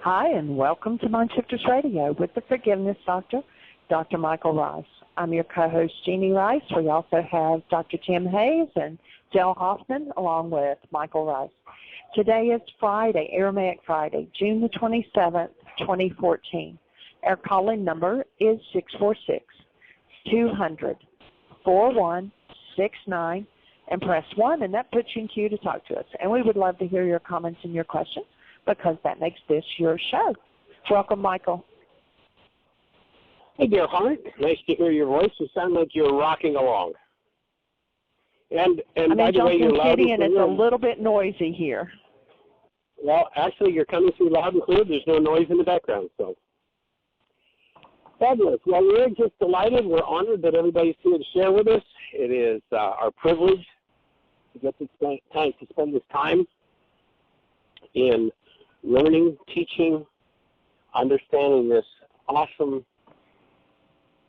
Hi, and welcome to Mindshifters Radio with the Forgiveness Doctor, Dr. Michael Ryce. I'm your co-host, Jeanie Ryce. We also have Dr. Tim Hayes and Dale Hoffman, along with Michael Ryce. Today is Friday, Aramaic Friday, June the 27th, 2014. Our call-in number is 646-200-4169, and press 1, and that puts you in queue to talk to us. And we would love to hear your comments and your questions, because that makes this your show. Welcome, Michael. Hey, dear heart. Nice to hear your voice. You sound like you're rocking along. And by the way, you're loud and clear. And it's a little bit noisy here. Well, actually, you're coming through loud and clear. There's no noise in the background, so. Fabulous. Well, we're just delighted. We're honored that everybody's here to share with us. It is our privilege to get this time to spend this time in learning, teaching, understanding this awesome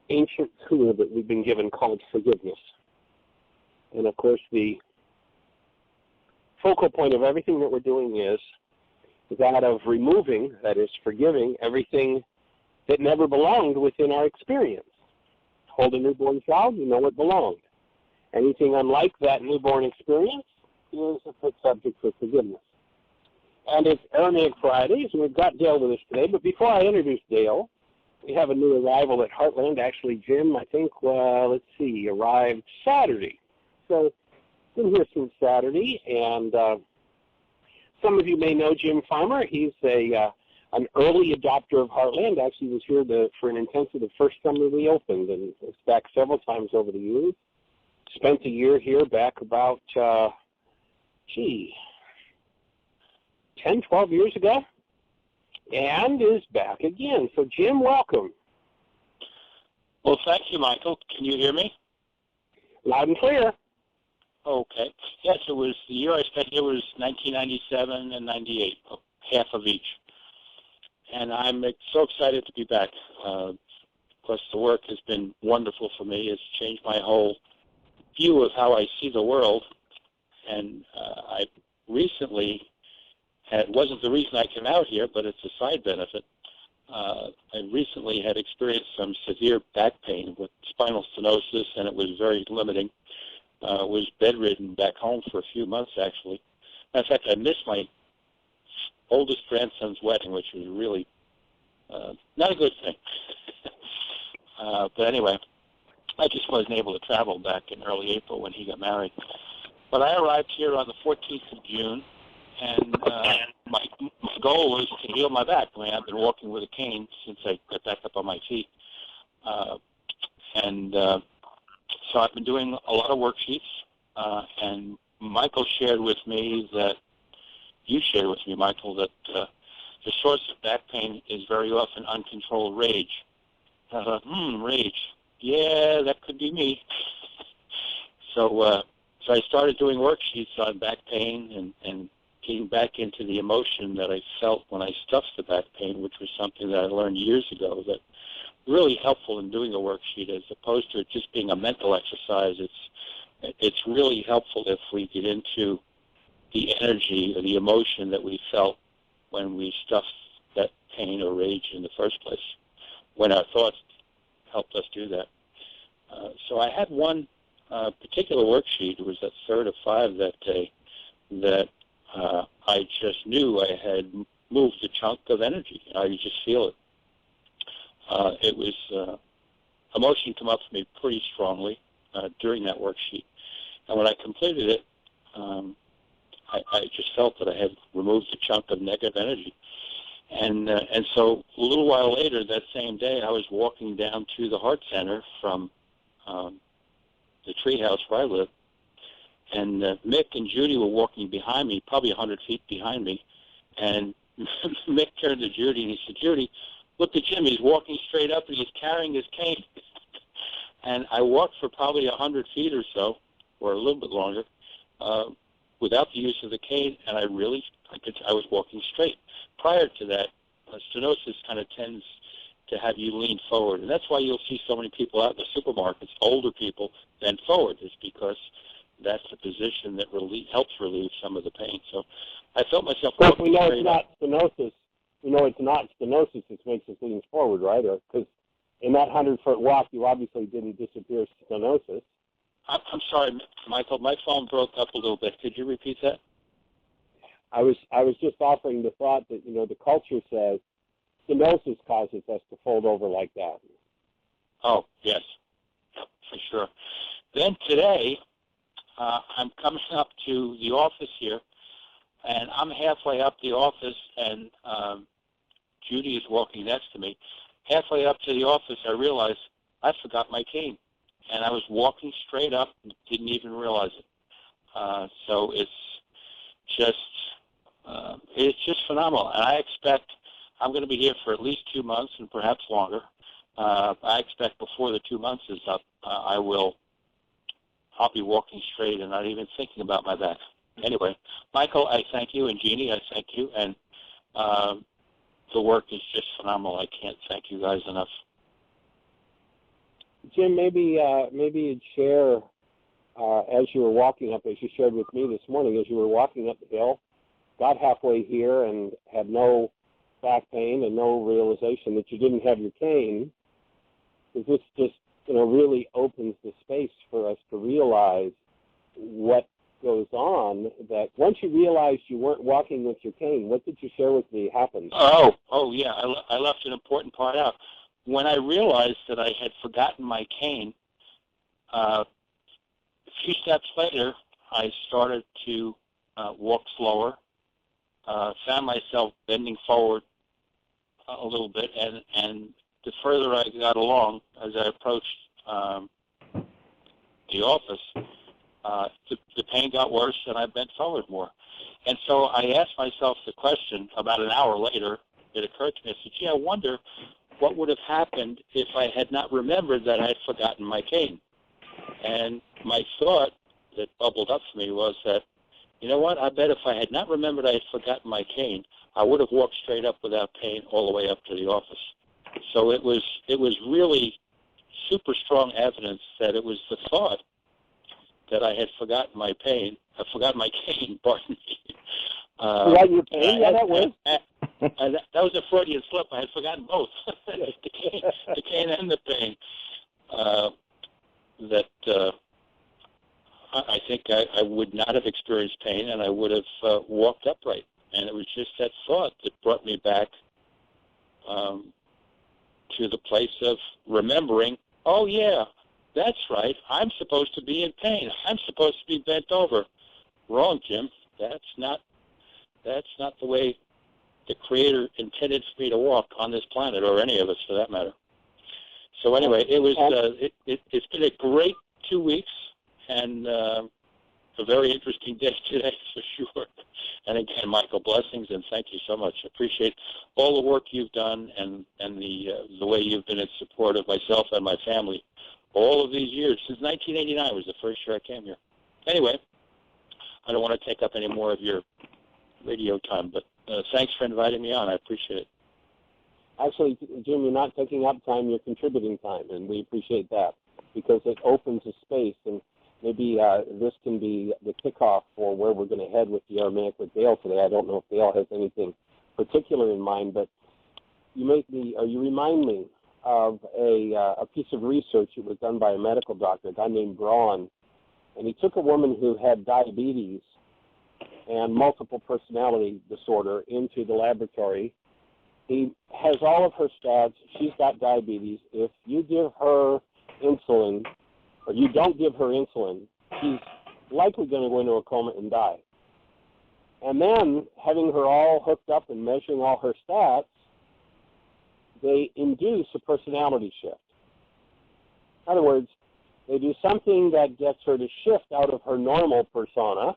ancient tool that we've been given called forgiveness. And of course, the focal point of everything that we're doing is that of removing, that is forgiving, everything that never belonged within our experience. Hold a newborn child, you know it belonged. Anything unlike that newborn experience is a fit subject for forgiveness. And it's Aramaic Fridays, and we've got Dale with us today. But before I introduce Dale, we have a new arrival at Heartland. Actually, Jim, I think, arrived Saturday. So, been here since Saturday, and some of you may know Jim Farmer. He's an early adopter of Heartland. Actually, was here for an intensive the first summer we opened, and was back several times over the years. Spent a year here back about, 10, 12 years ago, and is back again. So, Jim, welcome. Well, thank you, Michael. Can you hear me? Loud and clear. Okay. Yes, it was the year I spent here was 1997 and 98, half of each. And I'm so excited to be back. Of course, the work has been wonderful for me. It's changed my whole view of how I see the world. And I recently it wasn't the reason I came out here, but it's a side benefit. I recently had experienced some severe back pain with spinal stenosis, and it was very limiting. Was bedridden back home for a few months, actually. In fact, I missed my oldest grandson's wedding, which was really not a good thing. But anyway, I just wasn't able to travel back in early April when he got married. But I arrived here on the 14th of June, and my goal was to heal my back. I mean, I've been walking with a cane since I got back up on my feet. So I've been doing a lot of worksheets, and Michael shared with me that, Michael, that the source of back pain is very often uncontrolled rage. I thought, rage. Yeah, that could be me. So I started doing worksheets on back pain and getting back into the emotion that I felt when I stuffed the back pain, which was something that I learned years ago that really helpful in doing a worksheet as opposed to it just being a mental exercise. It's really helpful if we get into the energy or the emotion that we felt when we stuffed that pain or rage in the first place, when our thoughts helped us do that. So I had one particular worksheet. It was that third of 5 that day that I just knew I had moved a chunk of energy. I could just feel it. It was emotion come up for me pretty strongly during that worksheet. And when I completed it, I just felt that I had removed a chunk of negative energy. And so a little while later, that same day, I was walking down to the Heart Center from the treehouse where I live, and Mick and Judy were walking behind me, probably 100 feet behind me, and Mick turned to Judy and he said, "Judy, look at Jim, he's walking straight up and he's carrying his cane." And I walked for probably 100 feet or so, or a little bit longer, without the use of the cane, and I was walking straight. Prior to that, stenosis kind of tends to have you lean forward, and that's why you'll see so many people out in the supermarkets, older people, bend forward, is because that's the position that helps relieve some of the pain. So I felt myself. Of course, we know it's not stenosis. it's not stenosis that makes us lean forward, right? Because in that 100-foot walk, you obviously didn't disappear stenosis. I'm sorry, Michael. My phone broke up a little bit. Could you repeat that? I was just offering the thought that, the culture says stenosis causes us to fold over like that. Oh, yes, for sure. Then today, I'm coming up to the office here, and I'm halfway up the office, and Judy is walking next to me. Halfway up to the office, I realized I forgot my cane, and I was walking straight up and didn't even realize it. So it's just phenomenal, and I expect I'm going to be here for at least 2 months and perhaps longer. I expect before the 2 months is up, I'll be walking straight and not even thinking about my back. Anyway, Michael, I thank you, and Jeanie, I thank you, and the work is just phenomenal. I can't thank you guys enough. Jim, maybe you'd share as you were walking up, as you shared with me this morning, as you were walking up the hill, got halfway here and had no back pain and no realization that you didn't have your cane, because this just really opens the space for us to realize what goes on, that once you realized you weren't walking with your cane, what did you share with me happened? Oh yeah, I left an important part out. When I realized that I had forgotten my cane, a few steps later, I started to walk slower, found myself bending forward a little bit, and the further I got along, as I approached the office, the pain got worse, and I bent forward more. And so I asked myself the question about an hour later. It occurred to me, I said, gee, I wonder what would have happened if I had not remembered that I had forgotten my cane. And my thought that bubbled up for me was that, you know what, I bet if I had not remembered I had forgotten my cane, I would have walked straight up without pain all the way up to the office. So it was really super strong evidence that it was the thought that I had forgotten my pain. I forgot my cane, pardon me. Forgot your pain? Yeah, that was. That was a Freudian slip. I had forgotten both, the cane and the pain. I think I would not have experienced pain, and I would have walked upright. And it was just that thought that brought me back to the place of remembering, oh, yeah, that's right, I'm supposed to be in pain. I'm supposed to be bent over. Wrong, Jim. That's not the way the Creator intended for me to walk on this planet, or any of us for that matter. So anyway, it's been a great 2 weeks, and a very interesting day today for sure. And again, Michael, blessings and thank you so much. I appreciate all the work you've done and the way you've been in support of myself and my family all of these years. Since 1989 was the first year I came here. Anyway, I don't want to take up any more of your radio time, but thanks for inviting me on. I appreciate it. Actually, Jim, you're not taking up time, you're contributing time, and we appreciate that because it opens a space, and maybe this can be the kickoff for where we're going to head with the Aramaic with Dale today. I don't know if Dale has anything particular in mind, but you remind me of a piece of research that was done by a medical doctor, a guy named Braun, and he took a woman who had diabetes and multiple personality disorder into the laboratory. He has all of her stats. She's got diabetes. If you give her insulin, or you don't give her insulin, she's likely going to go into a coma and die. And then, having her all hooked up and measuring all her stats, they induce a personality shift. In other words, they do something that gets her to shift out of her normal persona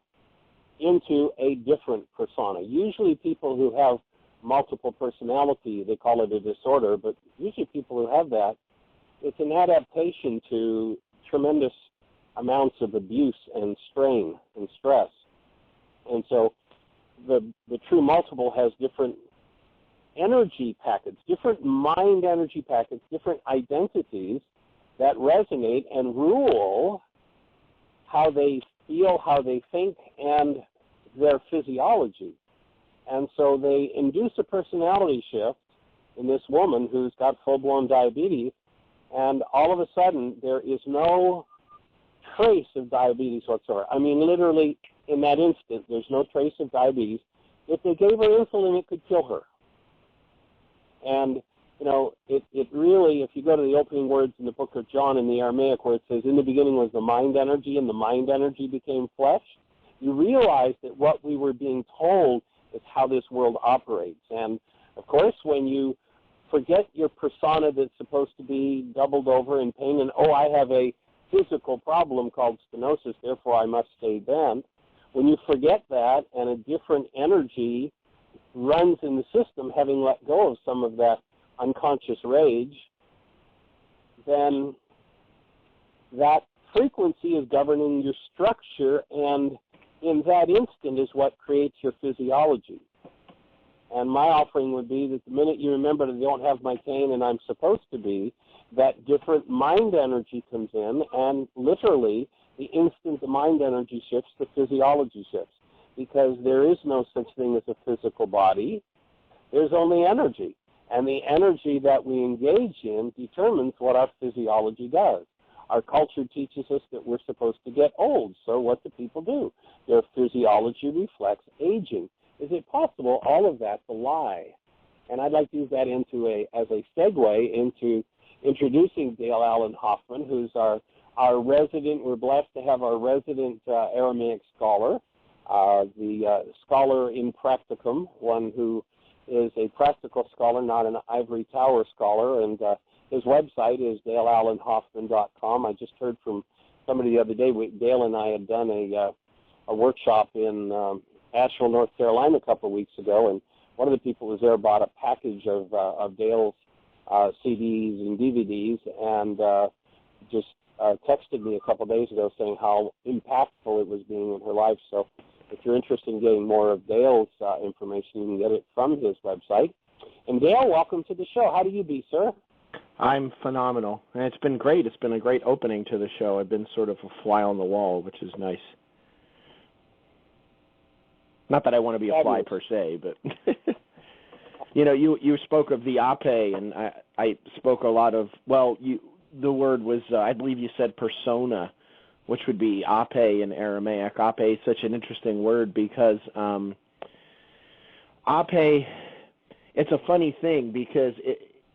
into a different persona. Usually people who have multiple personality, they call it a disorder, but usually people who have that, it's an adaptation to tremendous amounts of abuse and strain and stress. And so the true multiple has different energy packets, different mind energy packets, different identities that resonate and rule how they feel, how they think, and their physiology. And so they induce a personality shift in this woman who's got full-blown diabetes, and all of a sudden there is no trace of diabetes whatsoever. I mean, literally in that instant, there's no trace of diabetes. If they gave her insulin, it could kill her. And, you know, it really, if you go to the opening words in the book of John in the Aramaic where it says, in the beginning was the mind energy, and the mind energy became flesh, you realize that what we were being told is how this world operates. And, of course, when you forget your persona that's supposed to be doubled over in pain and, oh, I have a physical problem called stenosis, therefore I must stay bent. When you forget that and a different energy runs in the system, having let go of some of that unconscious rage, then that frequency is governing your structure, and in that instant is what creates your physiology. And my offering would be that the minute you remember that I don't have my cane and I'm supposed to be, that different mind energy comes in, and literally the instant the mind energy shifts, the physiology shifts. Because there is no such thing as a physical body. There's only energy. And the energy that we engage in determines what our physiology does. Our culture teaches us that we're supposed to get old. So what do people do? Their physiology reflects aging. Is it possible all of that's a lie? And I'd like to use that as a segue into introducing Dale Allen Hoffman, who's our resident. We're blessed to have our resident Aramaic scholar, the scholar in practicum, one who is a practical scholar, not an ivory tower scholar. And his website is daleallenhoffman.com. I just heard from somebody the other day. Dale and I had done a workshop in Asheville, North Carolina a couple of weeks ago, and one of the people who was there bought a package of Dale's CDs and DVDs, and just texted me a couple of days ago saying how impactful it was being in her life. So if you're interested in getting more of Dale's information, you can get it from his website. And Dale, welcome to the show. How do you be, sir? I'm phenomenal, and it's been great. It's been a great opening to the show. I've been sort of a fly on the wall, which is nice. Not that I want to be a fly per se, but you know, you spoke of the ape, and I spoke a lot of, well, the word was, I believe you said persona, which would be ape in Aramaic. Ape is such an interesting word because ape, it's a funny thing because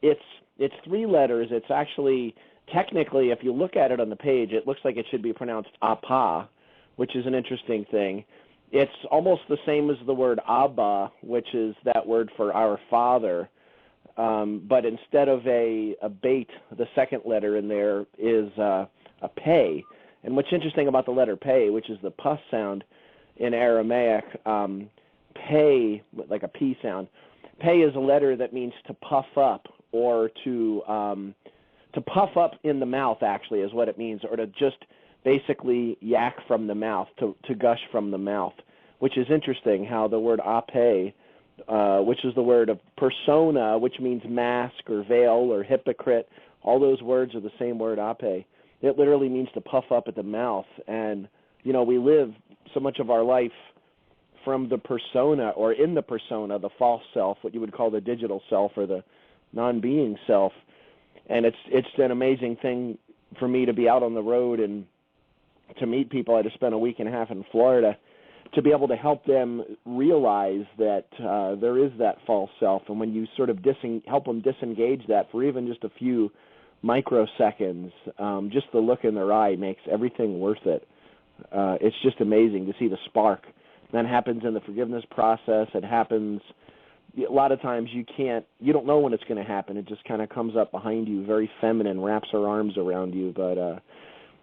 it's three letters. It's actually, technically, if you look at it on the page, it looks like it should be pronounced apa, which is an interesting thing. It's almost the same as the word Abba, which is that word for our Father, but instead of a bait, the second letter in there is a pay. And what's interesting about the letter pay, which is the puff sound in Aramaic, pay, like a P sound, pay is a letter that means to puff up, or to puff up in the mouth, actually, is what it means, or to just basically yak from the mouth, to gush from the mouth, which is interesting how the word ape, which is the word of persona, which means mask or veil or hypocrite, all those words are the same word ape. It literally means to puff up at the mouth. And, you know, we live so much of our life from the persona, or in the persona, the false self, what you would call the digital self or the non-being self. And it's an amazing thing for me to be out on the road and to meet people. I just spent a week and a half in Florida to be able to help them realize that there is that false self. And when you sort of help them disengage that for even just a few microseconds, just the look in their eye makes everything worth it. It's just amazing to see the spark. That happens in the forgiveness process. It happens a lot of times. You don't know when it's going to happen. It just kind of comes up behind you, very feminine, wraps her arms around you. But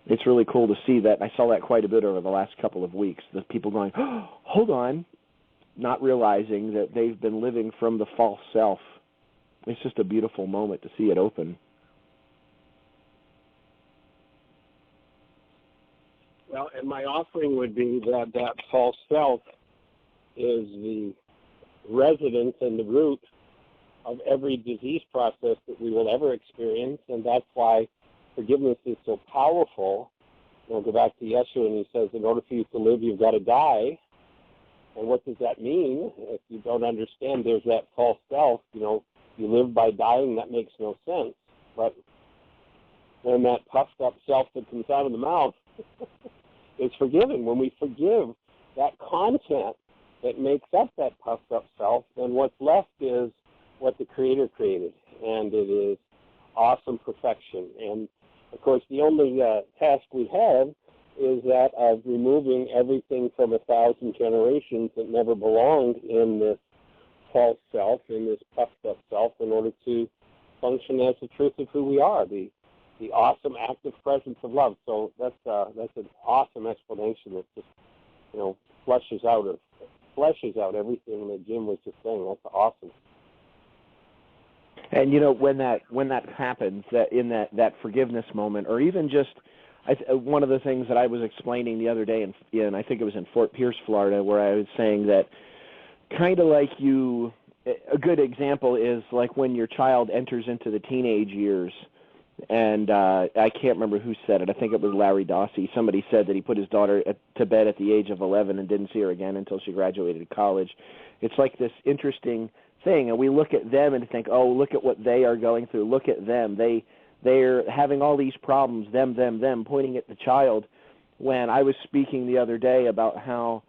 it's really cool to see that. I saw that quite a bit over the last couple of weeks, the people going, oh, hold on, not realizing that they've been living from the false self. It's just a beautiful moment to see it open. Well, and my offering would be that false self is the residence and the root of every disease process that we will ever experience, and that's why forgiveness is so powerful. We'll go back to Yeshua, and he says, in order for you to live, you've got to die. And what does that mean? If you don't understand there's that false self, you live by dying, that makes no sense. But when that puffed up self that comes out of the mouth is forgiven, when we forgive that content that makes up that puffed up self, then what's left is what the Creator created, and it is awesome perfection. And of course, the only task we have is that of removing everything from 1,000 generations that never belonged in this false self, in this puffed up self, in order to function as the truth of who we are, the awesome active presence of love. So that's an awesome explanation that just fleshes out everything that Jim was just saying. That's awesome. And when that happens, that in that forgiveness moment, or even just one of the things that I was explaining the other day, in I think it was in Fort Pierce, Florida, where I was saying that kind of like a good example is like when your child enters into the teenage years, and I can't remember who said it. I think it was Larry Dossie. Somebody said that he put his daughter to bed at the age of 11 and didn't see her again until she graduated college. It's like this interesting thing, and we look at them and think, oh, look at what they are going through. Look at them. They're having all these problems, them, pointing at the child. When I was speaking the other day about how,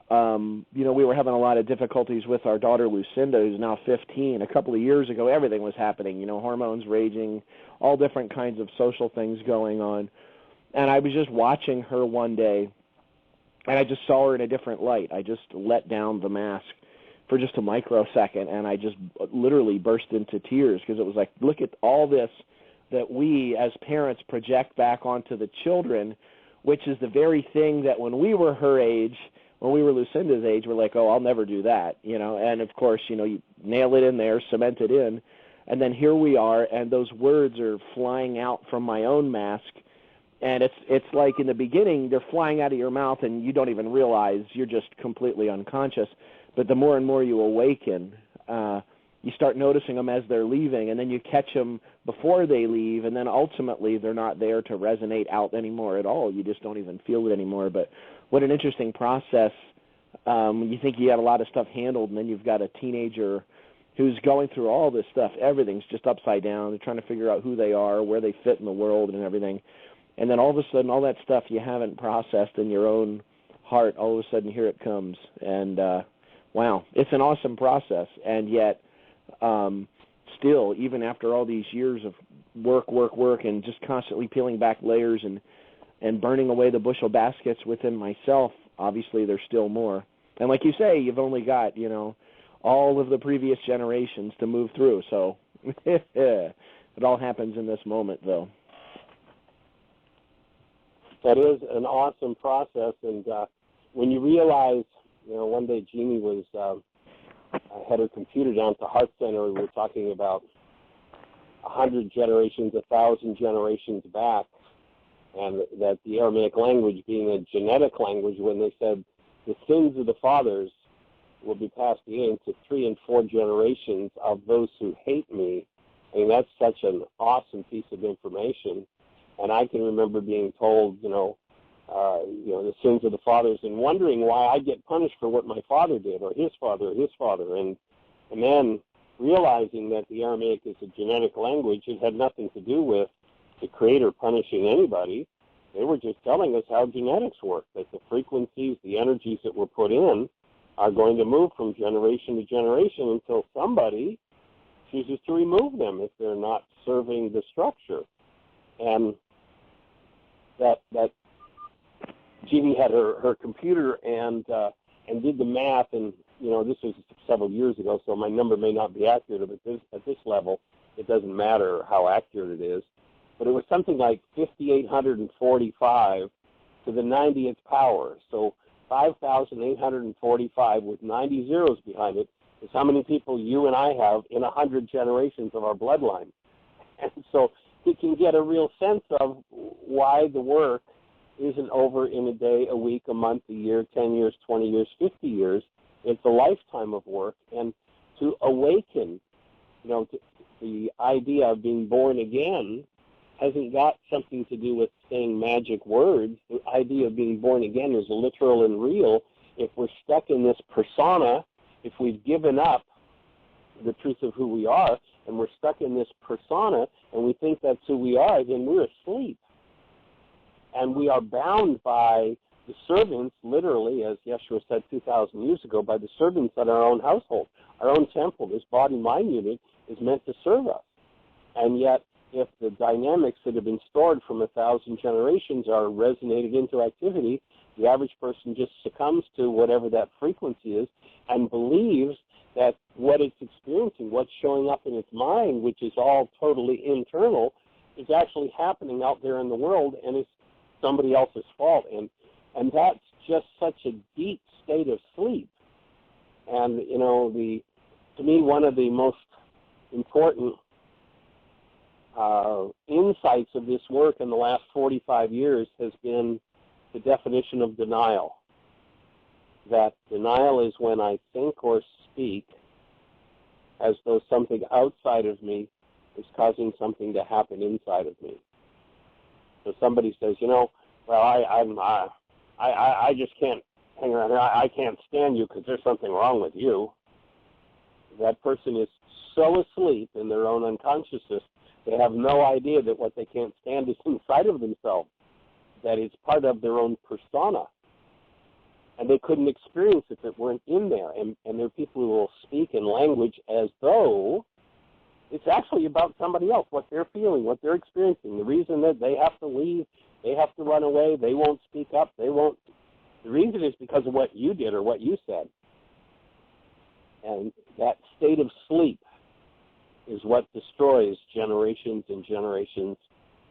we were having a lot of difficulties with our daughter Lucinda, who's now 15. A couple of years ago, everything was happening, hormones raging, all different kinds of social things going on. And I was just watching her one day, and I just saw her in a different light. I just let down the mask for just a microsecond, and I just literally burst into tears, because it was like, look at all this that we as parents project back onto the children, which is the very thing that when we were her age, when we were Lucinda's age, we're like, oh, I'll never do that, and of course, you nail it in there, cement it in, and then here we are, and those words are flying out from my own mask, and it's like in the beginning, they're flying out of your mouth, and you don't even realize you're just completely unconscious, but the more and more you awaken, you start noticing them as they're leaving, and then you catch them before they leave, and then ultimately they're not there to resonate out anymore at all. You just don't even feel it anymore. But what an interesting process. You think you got a lot of stuff handled, and then you've got a teenager who's going through all this stuff. Everything's just upside down. They're trying to figure out who they are, where they fit in the world and everything. And then all of a sudden, all that stuff you haven't processed in your own heart, all of a sudden here it comes. And wow, it's an awesome process. And yet, still, even after all these years of work, and just constantly peeling back layers and burning away the bushel baskets within myself, obviously there's still more. And like you say, you've only got, all of the previous generations to move through. So it all happens in this moment, though. That is an awesome process. And when you realize, one day Jeanie was... I had her computer down at the Heart Center, and we were talking about 100 generations, 1,000 generations back, and that the Aramaic language being a genetic language, when they said the sins of the fathers will be passed into 3 and 4 generations of those who hate me. I mean, that's such an awesome piece of information. And I can remember being told, the sins of the fathers, and wondering why I get punished for what my father did, or his father, and then realizing that the Aramaic is a genetic language. It had nothing to do with the Creator punishing anybody. They were just telling us how genetics work, that the frequencies, the energies that were put in are going to move from generation to generation until somebody chooses to remove them if they're not serving the structure. And that Jeanie had her computer and did the math, and this was several years ago, so my number may not be accurate, but at this level, it doesn't matter how accurate it is. But it was something like 5,845 to the 90th power. So 5,845 with 90 zeros behind it is how many people you and I have in 100 generations of our bloodline. And so you can get a real sense of why the work isn't over in a day, a week, a month, a year, 10 years, 20 years, 50 years. It's a lifetime of work. And to awaken, to the idea of being born again hasn't got something to do with saying magic words. The idea of being born again is literal and real. if we're stuck in this persona, if we've given up the truth of who we are, and we're stuck in this persona, and we think that's who we are, then we're asleep. And we are bound by the servants, literally, as Yeshua said 2,000 years ago, by the servants at our own household. Our own temple, this body-mind unit, is meant to serve us. And yet, if the dynamics that have been stored from 1,000 generations are resonated into activity, the average person just succumbs to whatever that frequency is and believes that what it's experiencing, what's showing up in its mind, which is all totally internal, is actually happening out there in the world and is somebody else's fault. And that's just such a deep state of sleep. And, you know, to me, one of the most important insights of this work in the last 45 years has been the definition of denial. That denial is when I think or speak as though something outside of me is causing something to happen inside of me. So somebody says, you know, well, I just can't hang around here. I can't stand you because there's something wrong with you. That person is so asleep in their own unconsciousness, they have no idea that what they can't stand is inside of themselves, that it's part of their own persona. And they couldn't experience it if it weren't in there. And there are people who will speak in language as though it's actually about somebody else, what they're feeling, what they're experiencing, the reason that they have to leave, they have to run away, they won't speak up, they won't. The reason is because of what you did or what you said. And that state of sleep is what destroys generations and generations,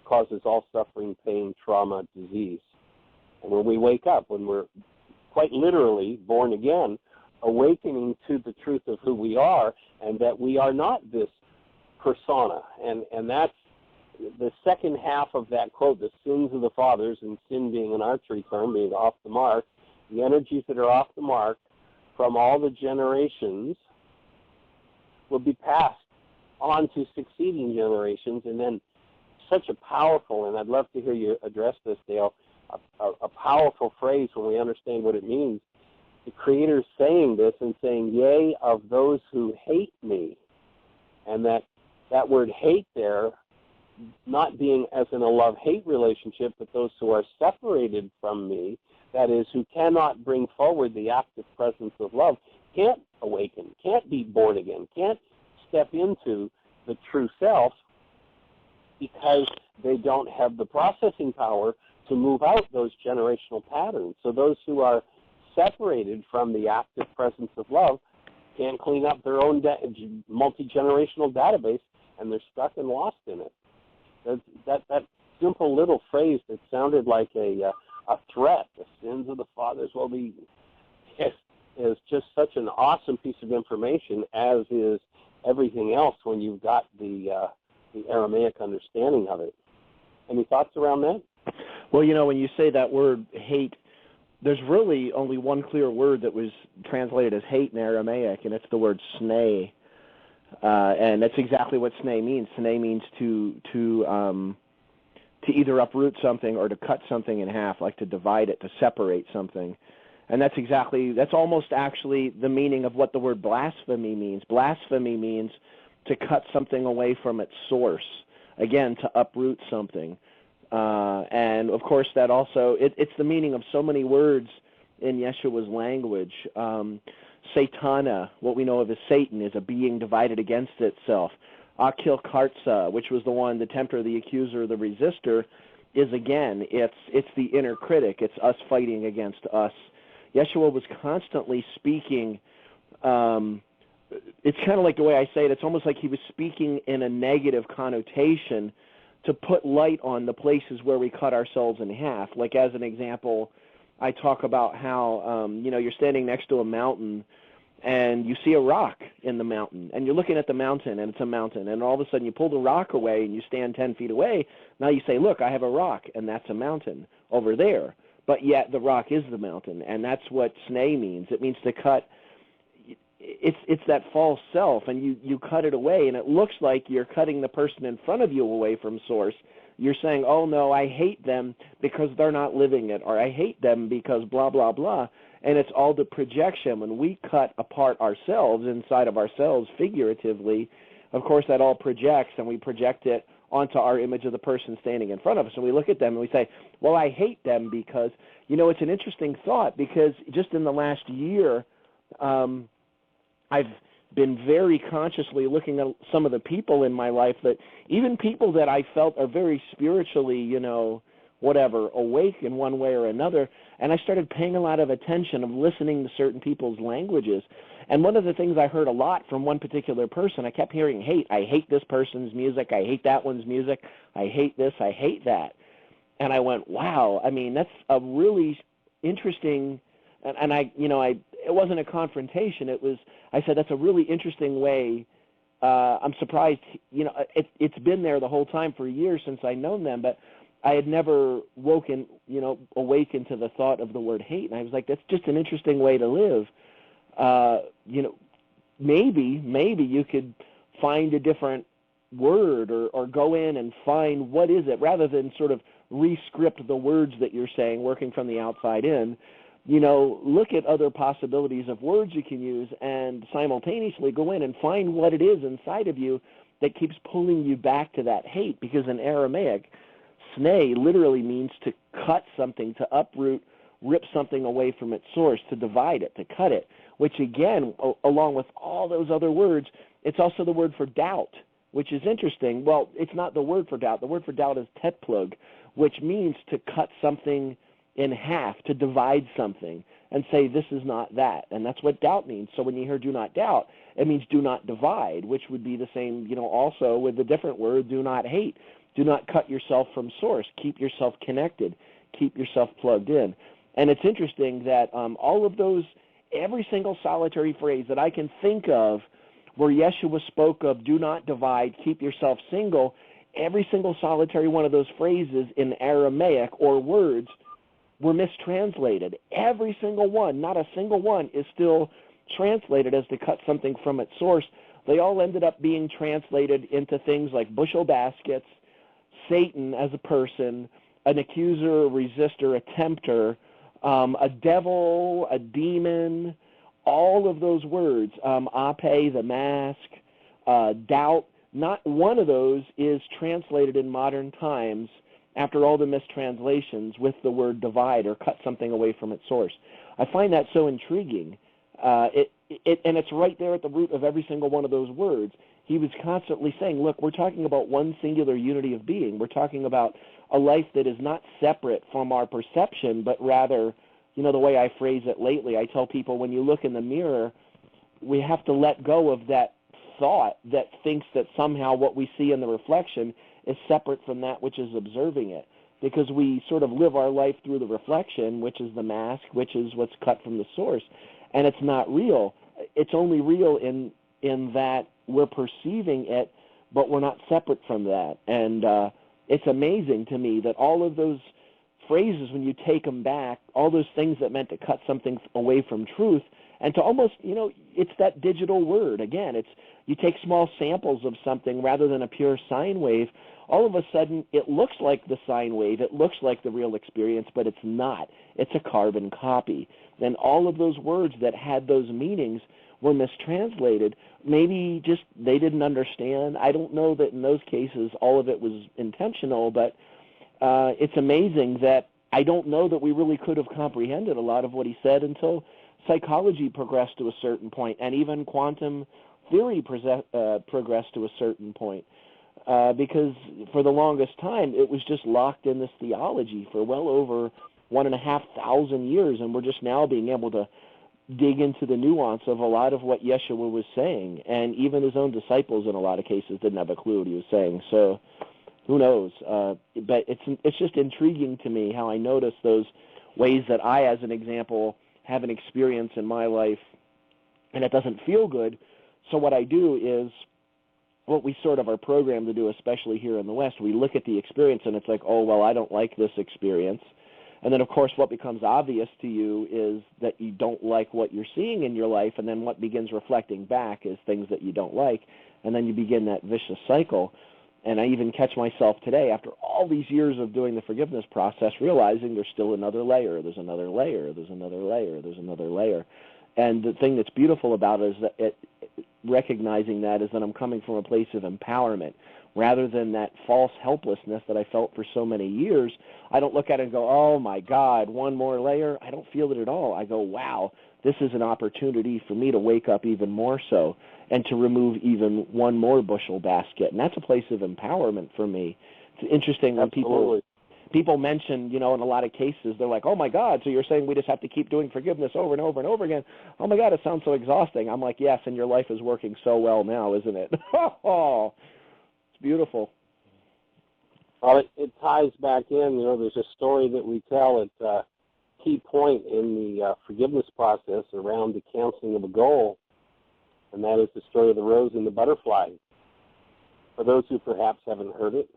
causes all suffering, pain, trauma, disease. And when we wake up, when we're quite literally born again, awakening to the truth of who we are and that we are not this persona. And that's the second half of that quote, the sins of the fathers, and sin being an archery term, being off the mark, the energies that are off the mark from all the generations will be passed on to succeeding generations. And then such a powerful, and I'd love to hear you address this, Dale, a powerful phrase when we understand what it means. The Creator saying this and saying, yea, of those who hate me. And that word hate there, not being as in a love-hate relationship, but those who are separated from me, that is, who cannot bring forward the active presence of love, can't awaken, can't be born again, can't step into the true self because they don't have the processing power to move out those generational patterns. So those who are separated from the active presence of love can't clean up their own multi-generational database, and they're stuck and lost in it. That simple little phrase that sounded like a threat, the sins of the fathers will be, is just such an awesome piece of information, as is everything else when you've got the Aramaic understanding of it. Any thoughts around that? Well, you know, when you say that word hate, there's really only one clear word that was translated as hate in Aramaic, and it's the word sneh. And that's exactly what sneh means. Sneh means to either uproot something or to cut something in half, like to divide it, to separate something. And that's almost actually the meaning of what the word blasphemy means. Blasphemy means to cut something away from its source. Again, to uproot something. And, of course, that also, it's the meaning of so many words in Yeshua's language. Satana, what we know of as Satan, is a being divided against itself. Akil Kartsa, which was the tempter, the accuser, the resistor, is, again, it's the inner critic. It's us fighting against us. Yeshua was constantly speaking. It's kind of like the way I say it. It's almost like he was speaking in a negative connotation to put light on the places where we cut ourselves in half. Like, as an example, I talk about how, you're standing next to a mountain and you see a rock in the mountain, and you're looking at the mountain, and it's a mountain, and all of a sudden you pull the rock away and you stand 10 feet away. Now you say, look, I have a rock, and that's a mountain over there. But yet the rock is the mountain, and that's what sneh means. It means to cut. It's that false self, and you cut it away, and it looks like you're cutting the person in front of you away from source. You're saying, oh, no, I hate them because they're not living it, or I hate them because blah, blah, blah. And it's all the projection. When we cut apart ourselves inside of ourselves figuratively, of course that all projects, and we project it onto our image of the person standing in front of us. And we look at them and we say, well, I hate them because, it's an interesting thought, because just in the last year, I've been very consciously looking at some of the people in my life, that even people that I felt are very spiritually, awake in one way or another, and I started paying a lot of attention of listening to certain people's languages. And one of the things I heard a lot from one particular person, I kept hearing hate. I hate this person's music. I hate that one's music. I hate this. I hate that. And I went, wow. I mean, that's a really interesting, and it wasn't a confrontation. I said, that's a really interesting way. I'm surprised, it's been there the whole time for years since I'd known them, but I had never awakened to the thought of the word hate. And I was like, that's just an interesting way to live. Maybe you could find a different word or go in and find what is it, rather than sort of re-script the words that you're saying, working from the outside in. Look at other possibilities of words you can use and simultaneously go in and find what it is inside of you that keeps pulling you back to that hate. Because in Aramaic, sneh literally means to cut something, to uproot, rip something away from its source, to divide it, to cut it, which again, along with all those other words, it's also the word for doubt, which is interesting. Well, it's not the word for doubt. The word for doubt is tetplug, which means to cut something in half, to divide something and say this is not that. And that's what doubt means. So when you hear do not doubt, it means do not divide, which would be the same, also with the different word do not hate. Do not cut yourself from source. Keep yourself connected. Keep yourself plugged in. And it's interesting that all of those, every single solitary phrase that I can think of where Yeshua spoke of do not divide, keep yourself single, every single solitary one of those phrases in Aramaic or words were mistranslated. Every single one, not a single one, is still translated as to cut something from its source. They all ended up being translated into things like bushel baskets, Satan as a person, an accuser, a resistor, a tempter, a devil, a demon, all of those words, ape, the mask, doubt. Not one of those is translated in modern times after all the mistranslations with the word divide or cut something away from its source. I find that so intriguing. And it's right there at the root of every single one of those words. He was constantly saying, look, we're talking about one singular unity of being. We're talking about a life that is not separate from our perception, but rather, the way I phrase it lately, I tell people when you look in the mirror, we have to let go of that thought that thinks that somehow what we see in the reflection is separate from that which is observing it, because we sort of live our life through the reflection, which is the mask, which is what's cut from the source, and it's not real. It's only real in that we're perceiving it, but we're not separate from that. And it's amazing to me that all of those phrases, when you take them back, all those things that meant to cut something away from truth, and to almost, it's that digital word. Again, it's you take small samples of something rather than a pure sine wave, all of a sudden it looks like the sine wave, it looks like the real experience, but it's not. It's a carbon copy. And all of those words that had those meanings were mistranslated. Maybe just they didn't understand. I don't know that in those cases all of it was intentional, but it's amazing that I don't know that we really could have comprehended a lot of what he said until psychology progressed to a certain point, and even quantum theory progressed to a certain point, because for the longest time it was just locked in this theology for well over 1,500 years, and we're just now being able to dig into the nuance of a lot of what Yeshua was saying, and even his own disciples in a lot of cases didn't have a clue what he was saying. So who knows? But it's just intriguing to me how I notice those ways that I, as an example, have an experience in my life, and it doesn't feel good. So what I do is what we sort of are programmed to do, especially here in the West. We look at the experience, and it's like, oh, well, I don't like this experience. And then, of course, what becomes obvious to you is that you don't like what you're seeing in your life, and then what begins reflecting back is things that you don't like, and then you begin that vicious cycle. And I even catch myself today, after all these years of doing the forgiveness process, realizing there's still another layer, there's another layer, there's another layer, there's another layer. And the thing that's beautiful about it is that recognizing that is that I'm coming from a place of empowerment. Rather than that false helplessness that I felt for so many years, I don't look at it and go, oh, my God, one more layer. I don't feel it at all. I go, wow, this is an opportunity for me to wake up even more so and to remove even one more bushel basket. And that's a place of empowerment for me. It's interesting when people mention, in a lot of cases, they're like, oh, my God, so you're saying we just have to keep doing forgiveness over and over and over again? Oh, my God, it sounds so exhausting. I'm like, yes, and your life is working so well now, isn't it? Oh, it's beautiful. Well, it ties back in. There's a story that we tell at a key point in the forgiveness process around the canceling of a goal, and that is the story of the rose and the butterfly. For those who perhaps haven't heard it,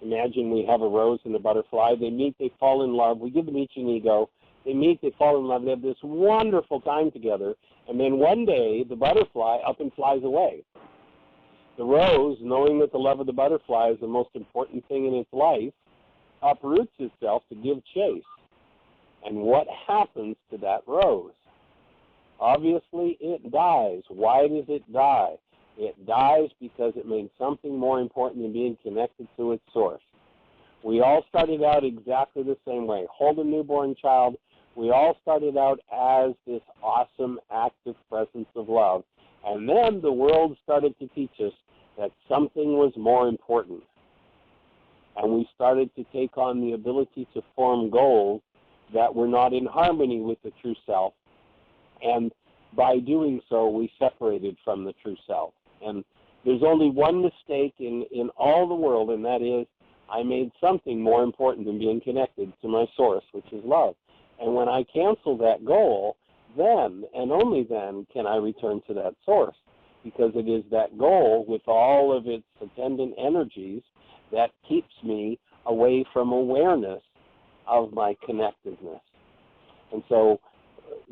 imagine we have a rose and a butterfly. They meet, they fall in love. We give them each an ego. They meet, they fall in love. They have this wonderful time together, and then one day the butterfly up and flies away. The rose, knowing that the love of the butterfly is the most important thing in its life, uproots itself to give chase. And what happens to that rose? Obviously, it dies. Why does it die? It dies because it made something more important than being connected to its source. We all started out exactly the same way. Hold a newborn child. We all started out as this awesome, active presence of love. And then the world started to teach us that something was more important. And we started to take on the ability to form goals that were not in harmony with the true self. And by doing so, we separated from the true self. And there's only one mistake in all the world, and that is I made something more important than being connected to my source, which is love. And when I cancel that goal, then and only then can I return to that source, because it is that goal with all of its attendant energies that keeps me away from awareness of my connectedness. And so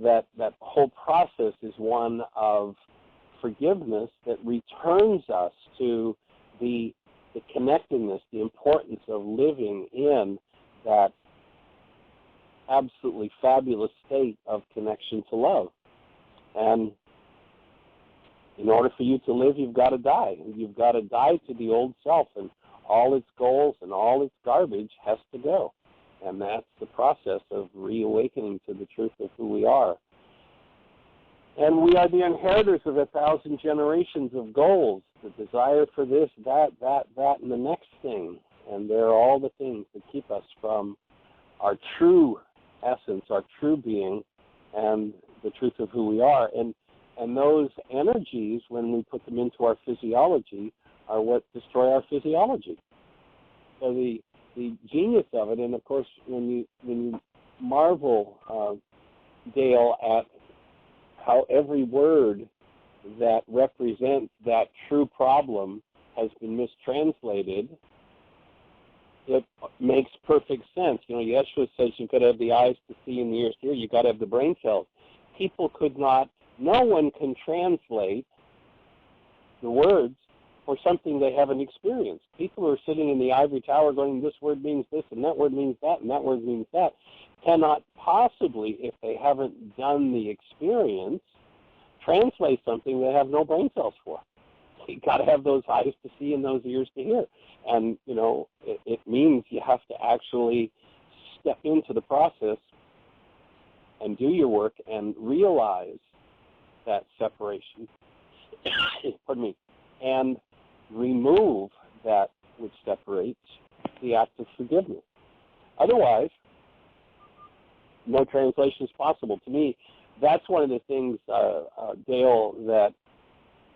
that whole process is one of forgiveness that returns us to the connectedness, the importance of living in that absolutely fabulous state of connection to love. And in order for you to live, you've got to die. You've got to die to the old self, and all its goals and all its garbage has to go. And that's the process of reawakening to the truth of who we are. And we are the inheritors of 1,000 generations of goals, the desire for this, that, and the next thing. And they're all the things that keep us from our true essence, our true being, and the truth of who we are. And those energies, when we put them into our physiology, are what destroy our physiology. So the genius of it, and of course, when you marvel, Dale, at how every word that represents that true problem has been mistranslated, it makes perfect sense. Yeshua says you've got to have the eyes to see and the ears to hear. You've got to have the brain cells. People could not, no one can translate the words for something they haven't experienced. People who are sitting in the ivory tower going, this word means this, and that word means that, and that word means that, cannot possibly, if they haven't done the experience, translate something they have no brain cells for. You've got to have those eyes to see and those ears to hear. And, it means you have to actually step into the process and do your work and realize that separation, pardon me, and remove that which separates, the act of forgiveness. Otherwise, no translation is possible. To me, that's one of the things, Dale, that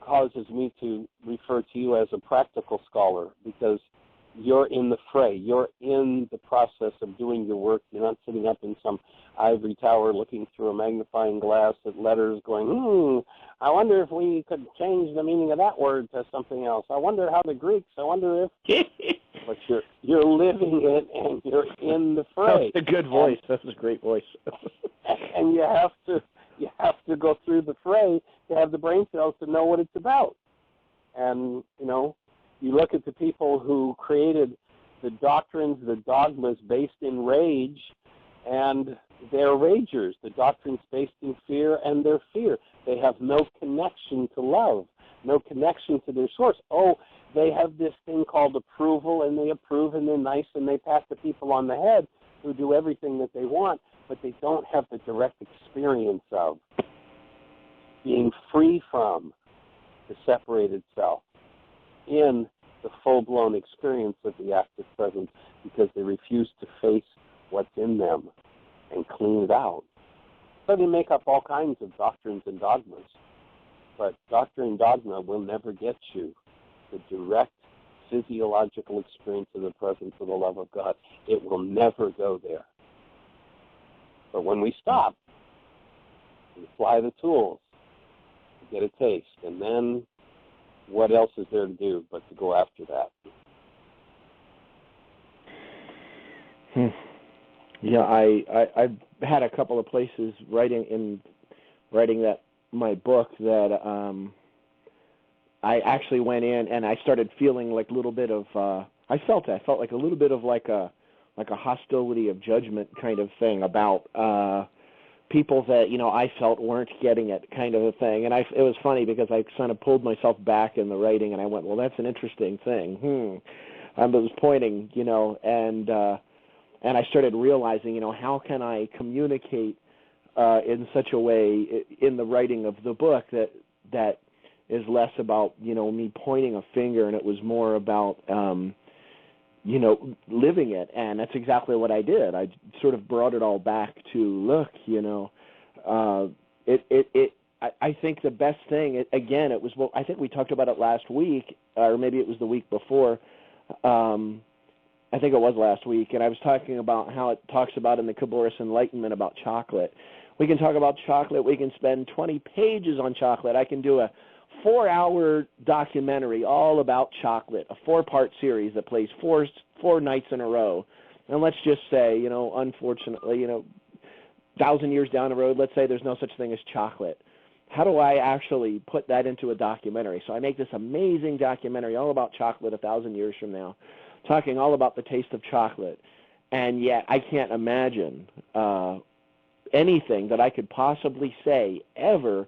causes me to refer to you as a practical scholar, because you're in the fray. You're in the process of doing your work. You're not sitting up in some ivory tower looking through a magnifying glass at letters going, I wonder if we could change the meaning of that word to something else. I wonder how the Greeks, I wonder if... But you're living it, and you're in the fray. That's a good voice. That's a great voice. And you have to go through the fray to have the brain cells to know what it's about. And, You look at the people who created the doctrines, the dogmas based in rage, and they're ragers. The doctrines based in fear, and they're fear. They have no connection to love, no connection to their source. Oh, they have this thing called approval, and they approve, and they're nice, and they pat the people on the head who do everything that they want, but they don't have the direct experience of being free from the separated self in the full-blown experience of the active presence, because they refuse to face what's in them and clean it out. So they make up all kinds of doctrines and dogmas, but doctrine and dogma will never get you the direct physiological experience of the presence of the love of God. It will never go there. But when we stop, we apply the tools, we get a taste, and then what else is there to do but to go after that? Yeah, I've had a couple of places writing that my book that I actually went in and I started feeling like a little bit of I felt like a little bit of like a hostility of judgment kind of thing about people that, you know, I felt weren't getting it kind of a thing. And it was funny because I kind of pulled myself back in the writing and I went, well, that's an interesting thing. I was pointing, you know, and I started realizing, you know, how can I communicate in such a way in the writing of the book that is less about, you know, me pointing a finger, and it was more about, you know, living it. And that's exactly what I did. I sort of brought it all back to, look, you know, I think the best thing, again, it was, well, I think we talked about it last week, or maybe it was the week before. I think it was last week, and I was talking about how it talks about in the Khabouris Enlightenment about chocolate. We can talk about chocolate. We can spend 20 pages on chocolate. I can do a 4-hour documentary all about chocolate, a 4-part series that plays four nights in a row. And let's just say, you know, unfortunately, you know, 1,000 years down the road, let's say there's no such thing as chocolate. How do I actually put that into a documentary? So I make this amazing documentary all about chocolate 1,000 years from now, talking all about the taste of chocolate. And yet I can't imagine anything that I could possibly say ever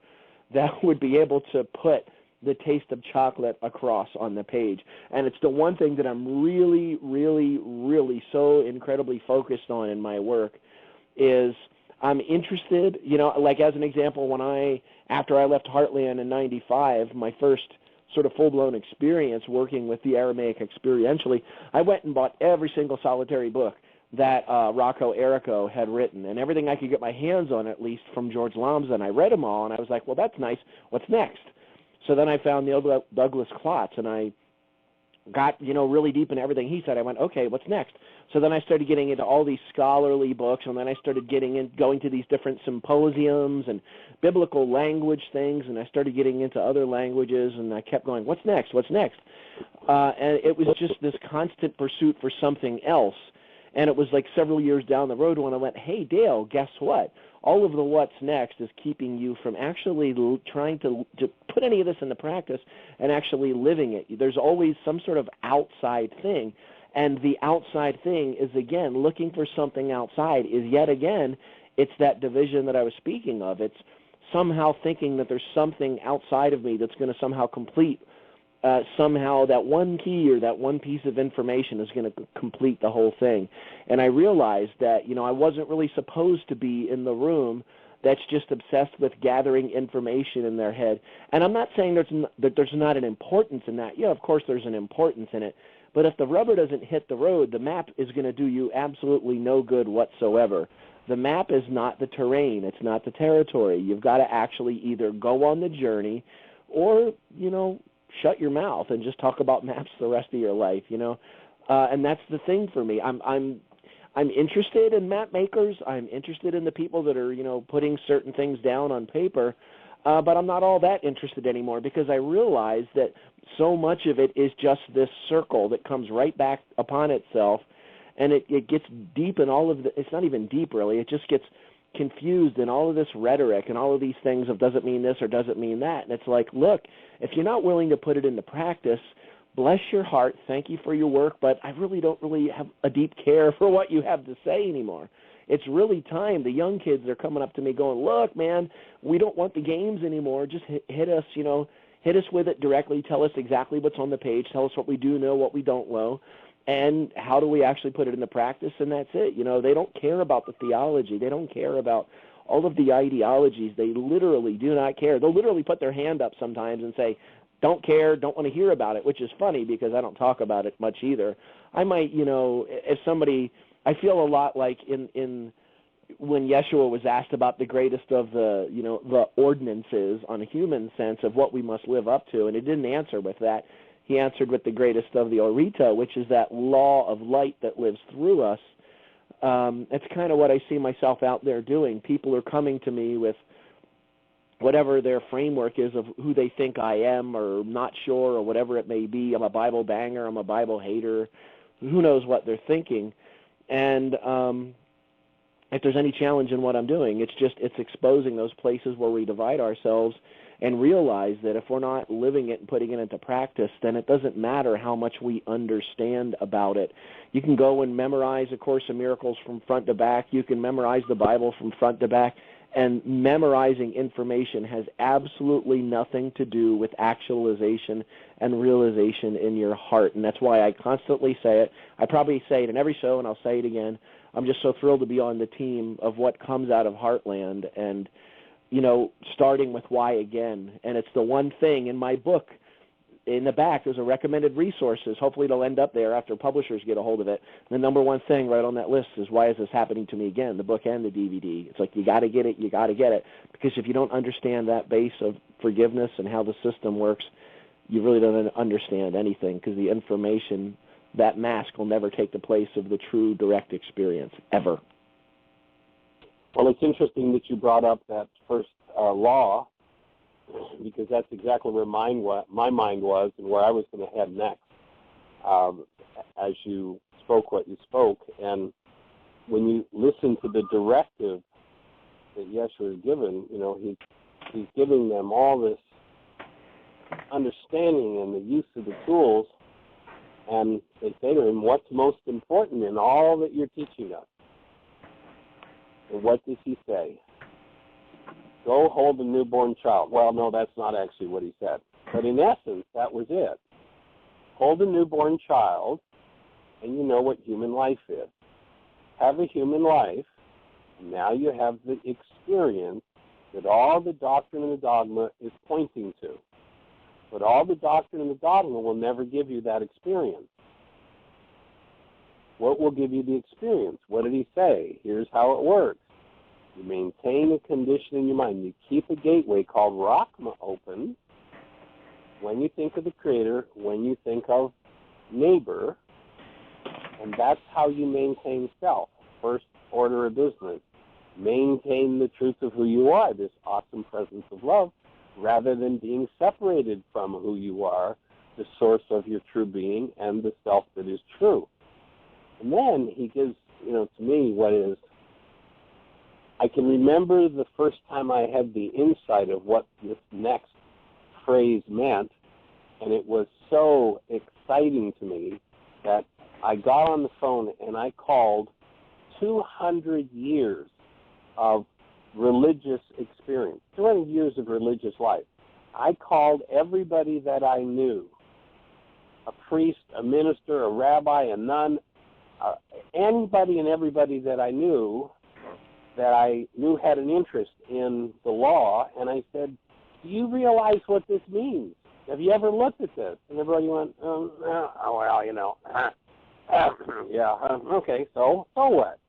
that would be able to put the taste of chocolate across on the page. And it's the one thing that I'm really, really, really so incredibly focused on in my work is I'm interested, you know, like as an example, after I left Heartland in 95, my first sort of full-blown experience working with the Aramaic experientially, I went and bought every single solitary book that Rocco Errico had written, and everything I could get my hands on, at least from George Lambda, and I read them all, and I was like, well, that's nice. What's next? So then I found Neil Douglas Klotz, and I got, you know, really deep in everything he said. I went, okay, what's next? So then I started getting into all these scholarly books, and then I started going to these different symposiums and biblical language things, and I started getting into other languages, and I kept going, what's next? What's next? And it was just this constant pursuit for something else. And it was like several years down the road when I went, hey, Dale, guess what? All of the what's next is keeping you from actually trying to put any of this into practice and actually living it. There's always some sort of outside thing. And the outside thing is, again, looking for something outside is yet again, it's that division that I was speaking of. It's somehow thinking that there's something outside of me that's going to somehow complete somehow that one key or that one piece of information is going to complete the whole thing. And I realized that, you know, I wasn't really supposed to be in the room that's just obsessed with gathering information in their head. And I'm not saying that there's not an importance in that. Yeah, of course there's an importance in it. But if the rubber doesn't hit the road, the map is going to do you absolutely no good whatsoever. The map is not the terrain. It's not the territory. You've got to actually either go on the journey or, you know, shut your mouth and just talk about maps the rest of your life, you know. And that's the thing for me. I'm interested in map makers. I'm interested in the people that are, you know, putting certain things down on paper. But I'm not all that interested anymore because I realize that so much of it is just this circle that comes right back upon itself, and it gets deep in all of the, it's not even deep really, it just gets confused in all of this rhetoric and all of these things of does it mean this or does it mean that. And it's like, look, if you're not willing to put it into practice, bless your heart, thank you for your work, but I really don't have a deep care for what you have to say anymore. It's really time. The young kids are coming up to me going, look, man, we don't want the games anymore. Just hit us, hit us with it directly. Tell us exactly what's on the page. Tell us what we do know, what we don't know, and how do we actually put it into practice, and that's it. They don't care about the theology. They don't care about all of the ideologies. They literally do not care. They'll literally put their hand up sometimes and say, don't care, don't want to hear about it, which is funny because I don't talk about it much either. I might, if somebody, I feel a lot like in when Yeshua was asked about the greatest of the ordinances on a human sense of what we must live up to, and he didn't answer with that. He answered with the greatest of the Orita, which is that law of light that lives through us. It's kind of what I see myself out there doing. People are coming to me with whatever their framework is of who they think I am or not sure or whatever it may be. I'm a Bible banger. I'm a Bible hater. Who knows what they're thinking. And if there's any challenge in what I'm doing, it's exposing those places where we divide ourselves and realize that if we're not living it and putting it into practice, then it doesn't matter how much we understand about it. You can go and memorize A Course in Miracles from front to back. You can memorize the Bible from front to back. And memorizing information has absolutely nothing to do with actualization and realization in your heart. And that's why I constantly say it. I probably say it in every show, and I'll say it again. I'm just so thrilled to be on the team of what comes out of Heartland and, starting with why again. And it's the one thing in my book. In the back, there's a recommended resources. Hopefully it'll end up there after publishers get a hold of it. The number one thing right on that list is, why is this happening to me again, the book and the DVD. It's like, you got to get it, you got to get it. Because if you don't understand that base of forgiveness and how the system works, you really don't understand anything, because the information, that mask will never take the place of the true direct experience, ever. Well, it's interesting that you brought up that first law, because that's exactly where my mind was and where I was going to head next as you spoke what you spoke. And when you listen to the directive that Yeshua is given, he's giving them all this understanding and the use of the tools, and they say to him, what's most important in all that you're teaching us? And what does he say? Go hold a newborn child. Well, no, that's not actually what he said. But in essence, that was it. Hold a newborn child, and you know what human life is. Have a human life, now you have the experience that all the doctrine and the dogma is pointing to. But all the doctrine and the dogma will never give you that experience. What will give you the experience? What did he say? Here's how it works. You maintain a condition in your mind. You keep a gateway called Rahma open when you think of the Creator, when you think of neighbor, and that's how you maintain self. First order of business. Maintain the truth of who you are, this awesome presence of love, rather than being separated from who you are, the source of your true being and the self that is true. And then he gives, to me what is, I can remember the first time I had the insight of what this next phrase meant, and it was so exciting to me that I got on the phone and I called 200 years of religious experience, 200 years of religious life. I called everybody that I knew, a priest, a minister, a rabbi, a nun, anybody and everybody that I knew had an interest in the law, and I said, do you realize what this means? Have you ever looked at this? And everybody went, okay, so what?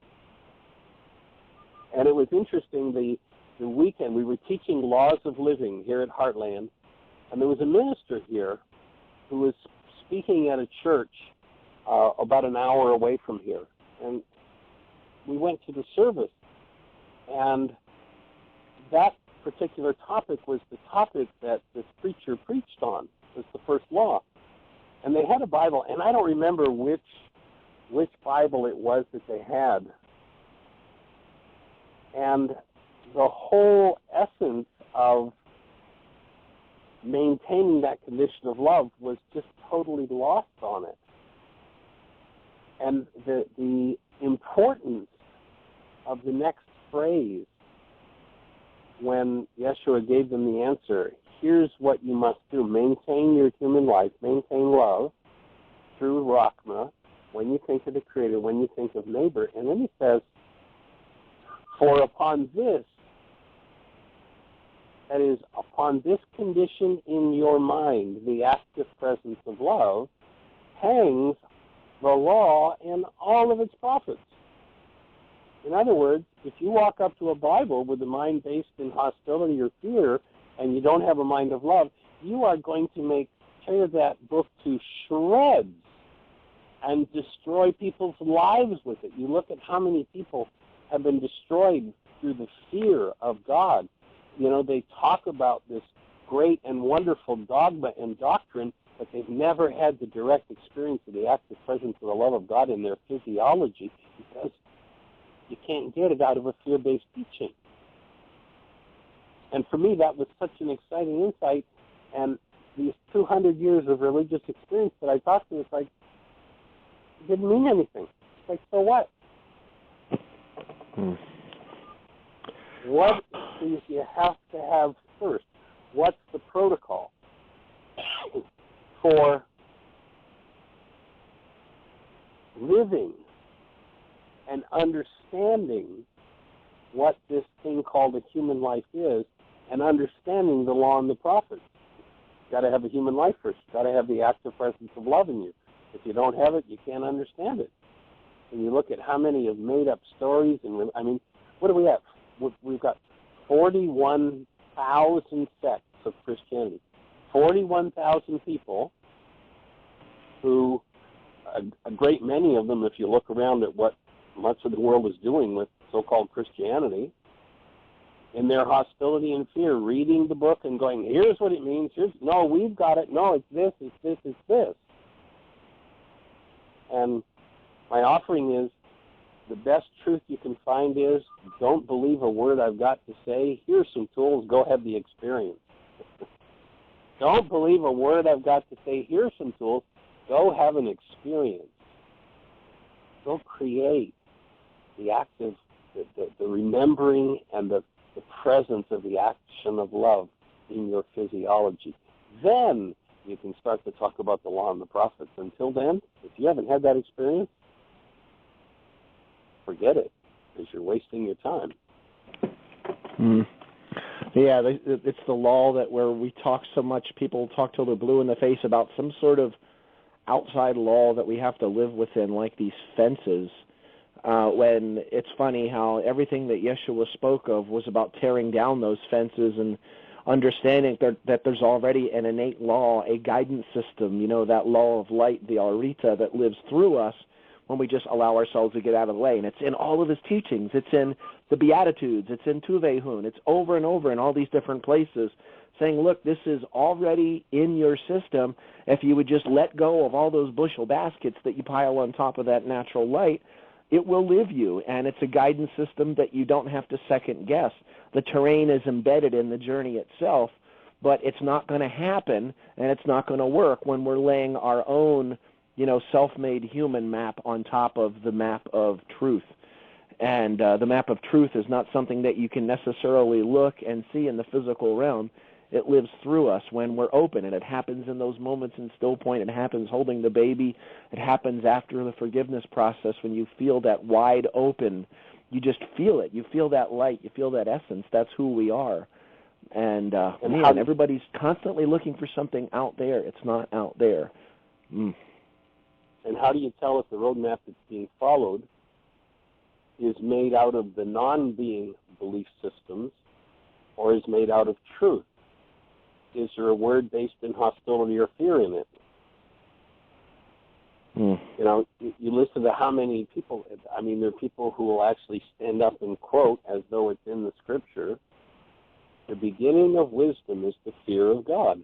And it was interesting, the weekend we were teaching laws of living here at Heartland, and there was a minister here who was speaking at a church about an hour away from here. And we went to the service, and that particular topic was the topic that this preacher preached on, was the first law. And they had a Bible, and I don't remember which Bible it was that they had. And the whole essence of maintaining that condition of love was just totally lost on it. And the importance of the next phrase when Yeshua gave them the answer, here's what you must do. Maintain your human life, maintain love through Rachma when you think of the Creator, when you think of neighbor. And then he says, for upon this, that is, upon this condition in your mind, the active presence of love, hangs the law and all of its prophets. In other words, if you walk up to a Bible with a mind based in hostility or fear, and you don't have a mind of love, you are going to tear that book to shreds and destroy people's lives with it. You look at how many people have been destroyed through the fear of God. You know, they talk about this great and wonderful dogma and doctrine, but they've never had the direct experience of the active presence of the love of God in their physiology, because you can't get it out of a fear-based teaching. And for me, that was such an exciting insight. And these 200 years of religious experience that I talked to, it's like, it didn't mean anything. It's like, so what? What do you have to have first? What's the protocol for living and understanding what this thing called a human life is, and understanding the law and the prophets? You've got to have a human life first. You've got to have the active presence of love in you. If you don't have it, you can't understand it. And you look at how many have made up stories, and I mean, what do we have? We've got 41,000 sects of Christianity. 41,000 people who, a great many of them, if you look around at what much of the world is doing with so-called Christianity, in their hostility and fear, reading the book and going, here's what it means, no, we've got it, no, it's this, it's this, it's this. And my offering is, the best truth you can find is, don't believe a word I've got to say. Here's some tools. Go have the experience. Don't believe a word I've got to say. Here's some tools. Go have an experience. Go create the active, the remembering and the presence of the action of love in your physiology. Then you can start to talk about the law and the prophets. Until then, if you haven't had that experience, forget it, because you're wasting your time. Yeah, it's the law that where we talk so much, people talk till they're blue in the face about some sort of outside law that we have to live within, like these fences, when it's funny how everything that Yeshua spoke of was about tearing down those fences and understanding that there's already an innate law, a guidance system, that law of light, the Arita, that lives through us when we just allow ourselves to get out of the way. And it's in all of his teachings. It's in the Beatitudes. It's in Tuvehun. It's over and over in all these different places saying, look, this is already in your system. If you would just let go of all those bushel baskets that you pile on top of that natural light, it will live you. And it's a guidance system that you don't have to second guess. The terrain is embedded in the journey itself, but it's not going to happen and it's not going to work when we're laying our own self-made human map on top of the map of truth. And the map of truth is not something that you can necessarily look and see in the physical realm. It lives through us when we're open, and it happens in those moments in still point. It happens holding the baby. It happens after the forgiveness process when you feel that wide open. You just feel it. You feel that light. You feel that essence. That's who we are. And everybody's constantly looking for something out there. It's not out there. And how do you tell if the roadmap that's being followed is made out of the non-being belief systems or is made out of truth? Is there a word based in hostility or fear in it? You listen to how many people, there are people who will actually stand up and quote as though it's in the scripture, the beginning of wisdom is the fear of God.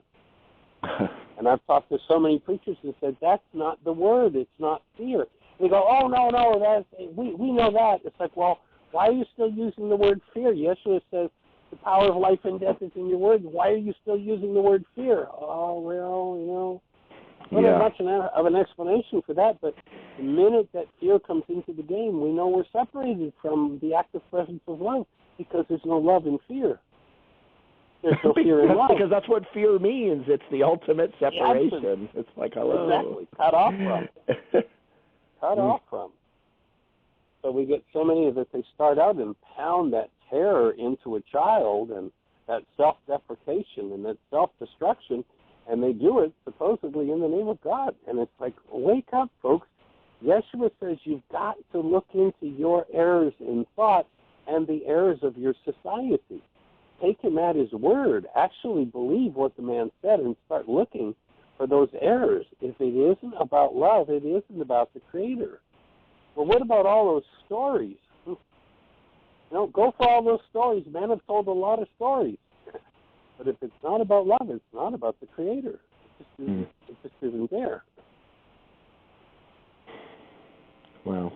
And I've talked to so many preachers who said, that's not the word, it's not fear. They go, oh, no, we know that. It's like, well, why are you still using the word fear? Yeshua says, The power of life and death is in your words. Why are you still using the word fear? Oh, well, you know. Not much of an explanation for that, but the minute that fear comes into the game, we know we're separated from the active presence of love because there's no love in fear. There's no fear in love. Because that's what fear means. It's the ultimate separation. It's like, hello. Exactly. Cut off from. Cut off from. So we get so many that they start out and pound that terror into a child and that self-deprecation and that self-destruction, and they do it supposedly in the name of God. And it's like, wake up, folks. Yeshua says you've got to look into your errors in thought and the errors of your society. Take him at his word. Actually believe what the man said and start looking for those errors. If it isn't about love, it isn't about the Creator. Well, what about all those stories? You know, go for all those stories. Men have told a lot of stories. But if it's not about love, it's not about the Creator. It just isn't there. Wow.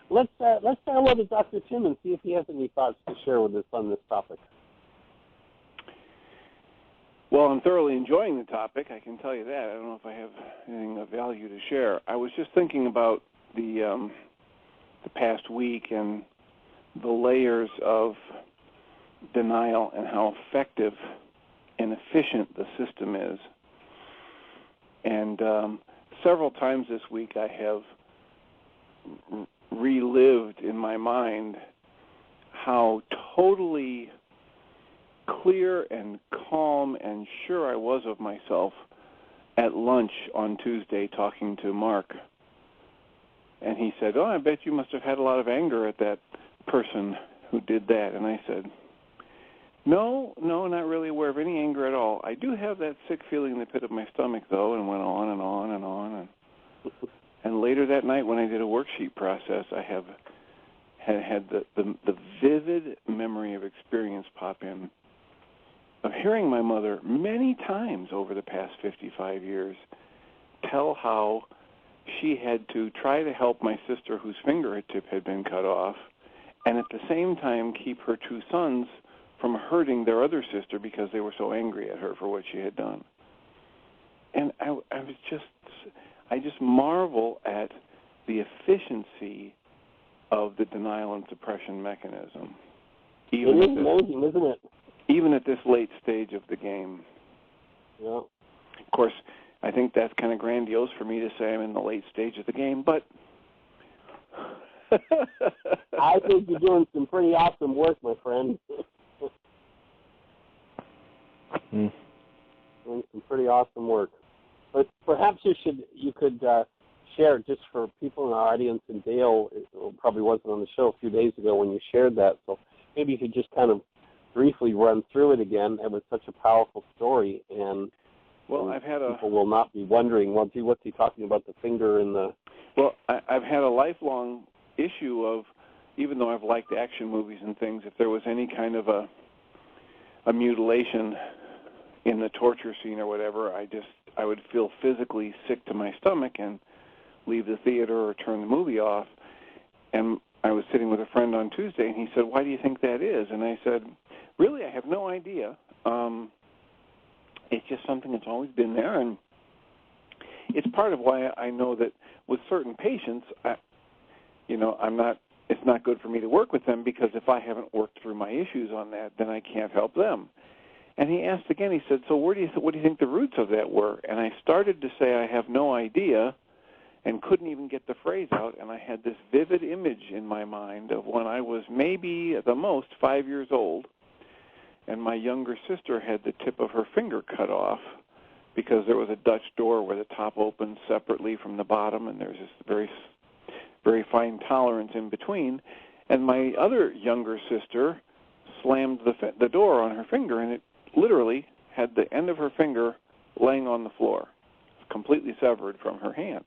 Let's say hello to Dr. Tim and see if he has any thoughts to share with us on this topic. Well, I'm thoroughly enjoying the topic. I can tell you that. I don't know if I have anything of value to share. I was just thinking about the past week and the layers of denial and how effective and efficient the system is. And several times this week I have relived in my mind how totally clear and calm and sure I was of myself at lunch on Tuesday talking to Mark. And he said, "Oh, I bet you must have had a lot of anger at that person who did that." And I said, No, not really aware of any anger at all. I do have that sick feeling in the pit of my stomach, though, and went on and on and on. And later that night when I did a worksheet process, I had the vivid memory of experience pop in of hearing my mother many times over the past 55 years tell how she had to try to help my sister whose fingertip had been cut off and at the same time keep her two sons from hurting their other sister because they were so angry at her for what she had done. And I just marvel at the efficiency of the denial and suppression mechanism. It is amazing, isn't it? Even at this late stage of the game. Yeah. Of course, I think that's kind of grandiose for me to say I'm in the late stage of the game, but I think you're doing some pretty awesome work, my friend. Doing some pretty awesome work. But perhaps you could share, just for people in our audience, and Dale probably wasn't on the show a few days ago when you shared that, so maybe you could just kind of briefly run through it again. It was such a powerful story, and people will not be wondering, what's he talking about, the finger and the... Well, I've had a lifelong issue of, even though I've liked action movies and things, if there was any kind of a mutilation in the torture scene or whatever, I would feel physically sick to my stomach and leave the theater or turn the movie off. And I was sitting with a friend on Tuesday, and he said, "Why do you think that is?" And I said, "Really, I have no idea. It's just something that's always been there, and it's part of why I know that with certain patients, it's not good for me to work with them, because if I haven't worked through my issues on that, then I can't help them." And he asked again, he said, "So what do you think the roots of that were?" And I started to say I have no idea and couldn't even get the phrase out, and I had this vivid image in my mind of when I was maybe at the most 5 years old, and my younger sister had the tip of her finger cut off because there was a Dutch door where the top opened separately from the bottom, and there's this very, very fine tolerance in between. And my other younger sister slammed the door on her finger, and it literally had the end of her finger laying on the floor, completely severed from her hand.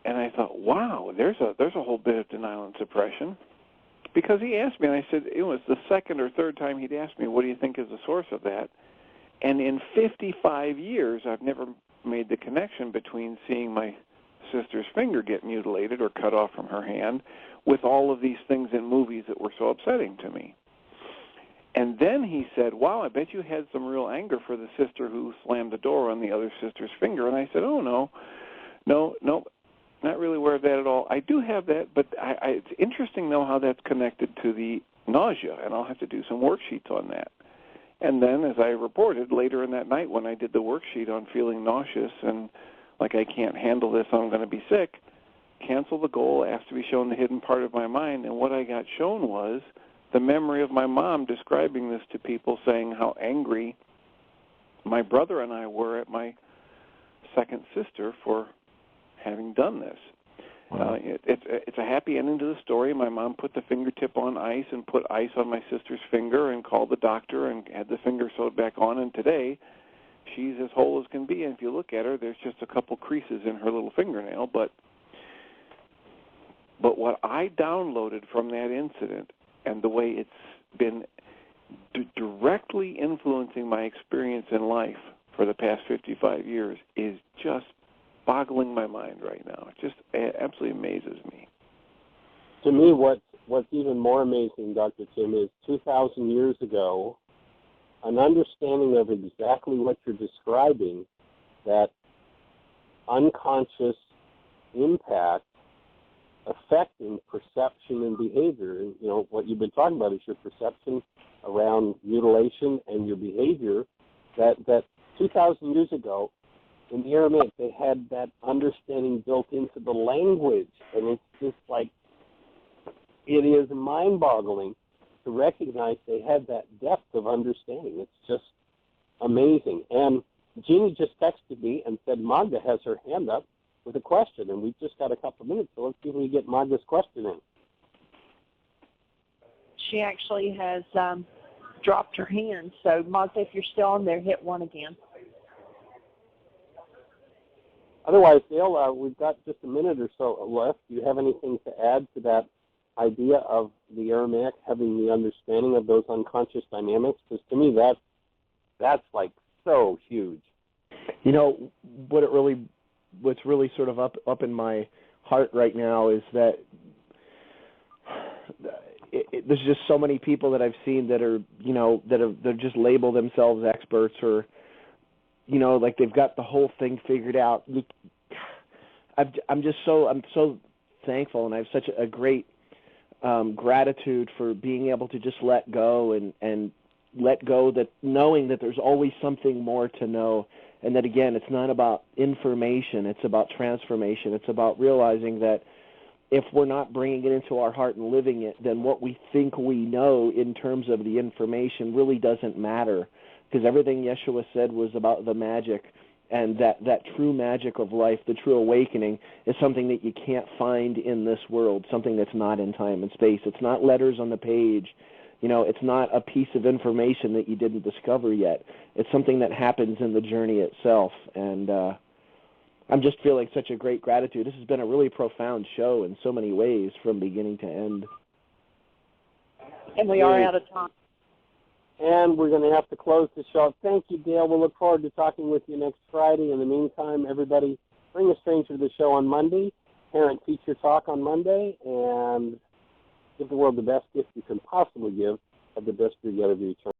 And I thought, wow, there's a whole bit of denial and suppression. Because he asked me, and I said, it was the second or third time he'd asked me, what do you think is the source of that? And in 55 years, I've never made the connection between seeing my sister's finger get mutilated or cut off from her hand with all of these things in movies that were so upsetting to me. And then he said, wow, I bet you had some real anger for the sister who slammed the door on the other sister's finger. And I said, oh, no, not really aware of that at all. I do have that, but it's interesting, though, how that's connected to the nausea, and I'll have to do some worksheets on that. And then, as I reported, later in that night when I did the worksheet on feeling nauseous and like I can't handle this, I'm going to be sick, cancel the goal, asked to be shown the hidden part of my mind, and what I got shown was the memory of my mom describing this to people, saying how angry my brother and I were at my second sister for having done this. Wow. It's a happy ending to the story. My mom put the fingertip on ice and put ice on my sister's finger and called the doctor and had the finger sewed back on, and today she's as whole as can be, and if you look at her, there's just a couple creases in her little fingernail. But what I downloaded from that incident and the way it's been directly influencing my experience in life for the past 55 years is just boggling my mind right now. It just absolutely amazes me. To me, what's even more amazing, Dr. Tim, is 2,000 years ago, an understanding of exactly what you're describing, that unconscious impact affecting perception and behavior. And, you know, what you've been talking about is your perception around mutilation and your behavior, that 2,000 years ago, in the Aramaic, they had that understanding built into the language. And it's just like, it is mind-boggling to recognize they had that depth of understanding. It's just amazing. And Jeanie just texted me and said Magda has her hand up with a question, and we've just got a couple of minutes, so let's see if we can get Magda's question in. She actually has dropped her hand. So, Magda, if you're still on there, hit 1 again. Otherwise, Dale, we've got just a minute or so left. Do you have anything to add to that idea of the Aramaic having the understanding of those unconscious dynamics? Because to me, that's like so huge. You know, what's really sort of up in my heart right now is that there's just so many people that I've seen that are, you know, that just label themselves experts, or, you know, like they've got the whole thing figured out. I'm so thankful, and I have such a great gratitude for being able to just let go and let go, that knowing that there's always something more to know, and that, again, it's not about information, it's about transformation. It's about realizing that if we're not bringing it into our heart and living it, then what we think we know in terms of the information really doesn't matter, because everything Yeshua said was about the magic, and that true magic of life, the true awakening, is something that you can't find in this world, something that's not in time and space. It's not letters on the page. You know, it's not a piece of information that you didn't discover yet. It's something that happens in the journey itself. And I'm just feeling such a great gratitude. This has been a really profound show in so many ways from beginning to end. And we are out of time. And we're going to have to close the show. Thank you, Dale. We'll look forward to talking with you next Friday. In the meantime, everybody, bring a stranger to the show on Monday, parent-teacher talk on Monday, and give the world the best gift you can possibly give of the best year yet of your eternity.